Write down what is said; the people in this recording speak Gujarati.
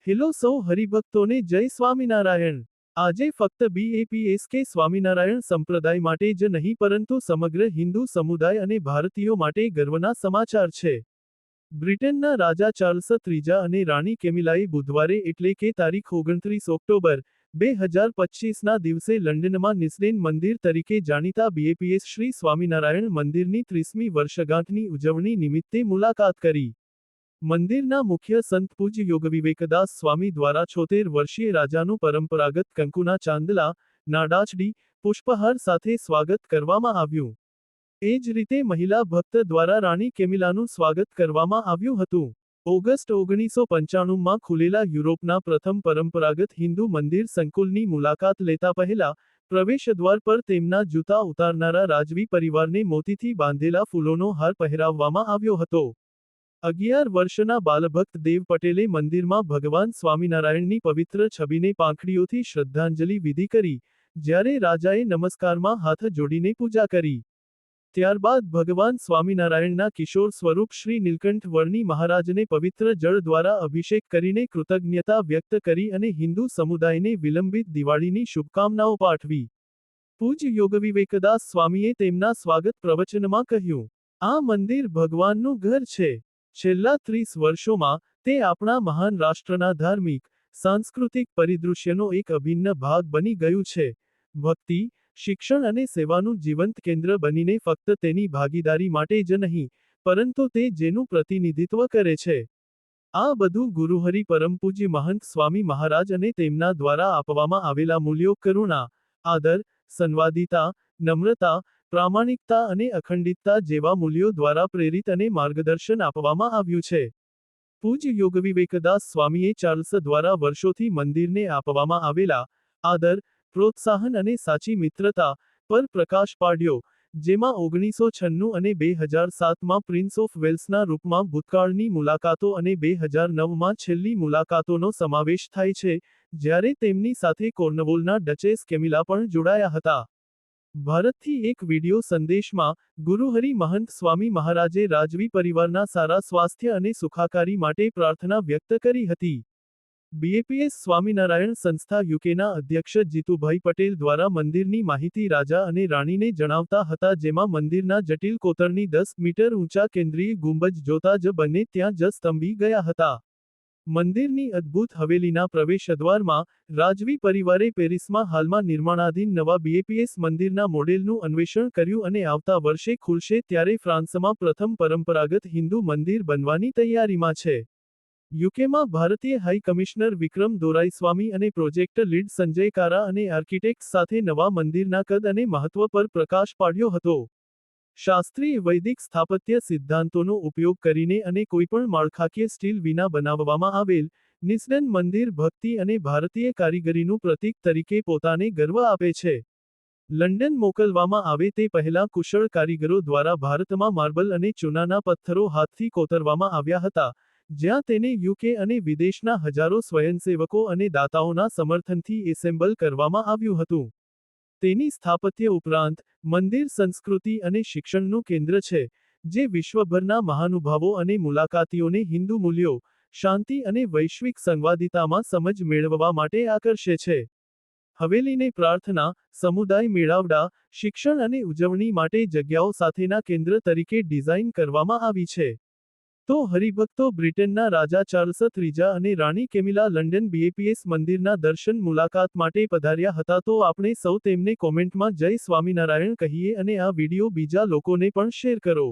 હેલો સૌ હરિભક્તોને જય સ્વામિનારાયણ। આજે ફક્ત BAPSK સ્વામિનારાયણ સંપ્રદાય માટે જ નહીં પરંતુ સમગ્ર હિન્દુ સમુદાય અને ભારતીયો માટે ગર્વના સમાચાર છે। બ્રિટનના રાજા ચાર્લ્સ ત્રીજા અને રાણી કેમિલાએ બુધવારે એટલે કે તારીખ 29 ઓક્ટોબર 2025ના દિવસે લંડનમાં નિસ્નેન મંદિર તરીકે જાણીતા BAPS શ્રી સ્વામિનારાયણ મંદિરની 30મી વર્ષગાંઠની ઉજવણી નિમિત્તે મુલાકાત કરી। મંદિરના મુખ્ય સંત પૂજ્ય યોગવિવેકદાસ સ્વામી દ્વારા 76 વર્ષીય રાજાનું પરંપરાગત કંકુના ચાંદલા, નાડાચડી, પુષ્પહાર સાથે સ્વાગત કરવામાં આવ્યું। એ જ રીતે મહિલા ભક્ત દ્વારા રાણી કેમિલાનું સ્વાગત કરવામાં આવ્યું હતું। ઓગસ્ટ 1995માં ખુલેલા યુરોપના પ્રથમ પરંપરાગત હિન્દુ મંદિર સંકુલની મુલાકાત લેતા પહેલા, પ્રવેશદ્વાર પર તેમના જૂતા ઉતારનારા રાજવી પરિવારને મોતીથી બાંધેલા ફૂલોનો હાર પહેરાવવામાં આવ્યો હતો। 11 વર્ષના બાલભક્ત દેવ પટેલે મંદિરમાં ભગવાન સ્વામિનારાયણની પવિત્ર છબીને પાંખડીઓથી શ્રદ્ધાંજલિ વિધિ કરી, જ્યારે રાજાએ નમસ્કારમાં હાથ જોડીને પૂજા કરી। ત્યારબાદ ભગવાન સ્વામિનારાયણના કિશોર સ્વરૂપ શ્રી નીલકંઠ વર્ણી મહારાજને પવિત્ર જળ દ્વારા અભિષેક કરીને કૃતજ્ઞતા વ્યક્ત કરી અને હિન્દુ સમુદાયને વિલંબિત દિવાળીની શુભકામનાઓ પાઠવી। પૂજ્ય યોગવિવેકદાસ સ્વામીએ તેમના સ્વાગત પ્રવચનમાં કહ્યું, આ મંદિર ભગવાનનું ઘર છે। છેલ્લા 30 વર્ષોમાં, તે આપણા મહાન રાષ્ટ્રના ધાર્મિક, સાંસ્કૃતિક પરિદૃશ્યનો એક અભિન્ન ભાગ બની ગયું છે। ભક્તિ, શિક્ષણ અને સેવાનું જીવંત કેન્દ્ર બનીને ફક્ત તેની ભાગીદારી માટે જ નહીં, પરંતુ તે જેનું પ્રતિનિધિત્વ કરે છે। આ બધું ગુરુહરિ પરમ પૂજ્ય મહંત સ્વામી મહારાજ અને તેમના દ્વારા આપવામાં આવેલા મૂલ્યો કરુણા, આદર, સંવાદિતા, નમ્રતા, પ્રામાણિકતા અને અખંડિતતા જેવા મૂલ્યો દ્વારા પ્રેરિત અને માર્ગદર્શન આપવામાં આવ્યું છે। પૂજ્ય યોગવિવેકદાસ સ્વામીએ ચાર્લ્સ દ્વારા વર્ષોથી મંદિરને આપવામાં આવેલા આદર, પ્રોત્સાહન અને સાચી મિત્રતા પર પ્રકાશ પાડ્યો, જેમાં 1996 અને 2007માં પ્રિન્સ ઓફ વેલ્સના રૂપમાં ભૂતકાળની મુલાકાતો અને 2009માં છેલ્લી મુલાકાતોનો સમાવેશ થાય છે, જ્યારે તેમની સાથે કોર્નવોલના ડચેસ કેમિલા પણ જોડાયા હતા। ભારતથી એક વિડિયો સંદેશમાં, ગુરુહરિ મહંત સ્વામી મહારાજે રાજવી પરિવારના સારા સ્વાસ્થ્ય અને સુખાકારી માટે પ્રાર્થના વ્યક્ત કરી હતી। BAPS સ્વામિનારાયણ સંસ્થા યુકેના અધ્યક્ષ જીતુભાઈ પટેલ દ્વારા મંદિરની માહિતી રાજા અને રાણીને જણાવતા હતા, જેમાં મંદિરના જટિલ કોતરણી 10 મીટર ઊંચા કેન્દ્રીય ગુંબજ જોતા જ બંને ત્યાં જ સ્તંભી ગયા હતા। મંદિરની અદ્ભુત હવેલીના પ્રવેશદ્વારમાં, રાજવી પરિવારે પેરિસમાં હાલમાં નિર્માણાધીન નવા BAPS મંદિરના મોડેલનું અન્વેષણ કર્યું અને આવતા વર્ષે ખુલશે ત્યારે ફ્રાન્સમાં પ્રથમ પરંપરાગત હિન્દુ મંદિર બનવાની તૈયારીમાં છે। યુકેમાં ભારતીય હાઈ કમિશનર વિક્રમ દોરાઈસ્વામી અને પ્રોજેક્ટ લીડ સંજય કારા અને આર્કિટેક્ટ્સ સાથે નવા મંદિરના કદ અને મહત્વ પર પ્રકાશ પાડ્યો હતો। શાસ્ત્રીય વૈદિક સ્થાપત્ય સિદ્ધાંતોનો ઉપયોગ કરીને અને કોઈપણ માળખાકીય સ્ટીલ વિના બનાવવામાં આવેલ, નિસ્નેન મંદિર ભક્તિ અને ભારતીય કારીગરીનું પ્રતીક તરીકે પોતાને ગર્વ આપે છે। લંડન મોકલવામાં આવે તે પહેલાં કુશળ કારીગરો દ્વારા ભારતમાં માર્બલ અને ચૂનાના પથ્થરો હાથથી કોતરવામાં આવ્યા હતા, જ્યાં તેને યુકે અને વિદેશના હજારો સ્વયંસેવકો અને દાતાઓના સમર્થનથી એસેમ્બલ કરવામાં આવ્યું હતું। તેની સ્થાપત્ય ઉપરાંત, મંદિર સંસ્કૃતિ અને શિક્ષણનું કેન્દ્ર છે, જે વિશ્વભરના મહાનુભાવો અને મુલાકાતીઓને હિન્દુ મૂલ્યો, શાંતિ અને વૈશ્વિક સંવાદિતામાં સમજ મેળવવા માટે આકર્ષે છે। હવેલીને પ્રાર્થના, સમુદાય મેળાવડા, શિક્ષણ અને ઉજવણી માટે જગ્યાઓ સાથેના કેન્દ્ર તરીકે ડિઝાઇન કરવામાં આવી છે। તો હરિભક્તો, બ્રિટનના રાજા ચાર્લ્સ ત્રીજા અને રાણી કેમિલા લંડન BAPS મંદિરના દર્શન મુલાકાત માટે પધાર્યા હતા, તો આપણે સૌ તેમને કોમેન્ટમાં જય સ્વામિનારાયણ કહીએ અને આ વિડિયો બીજા લોકોને પણ શેર કરો।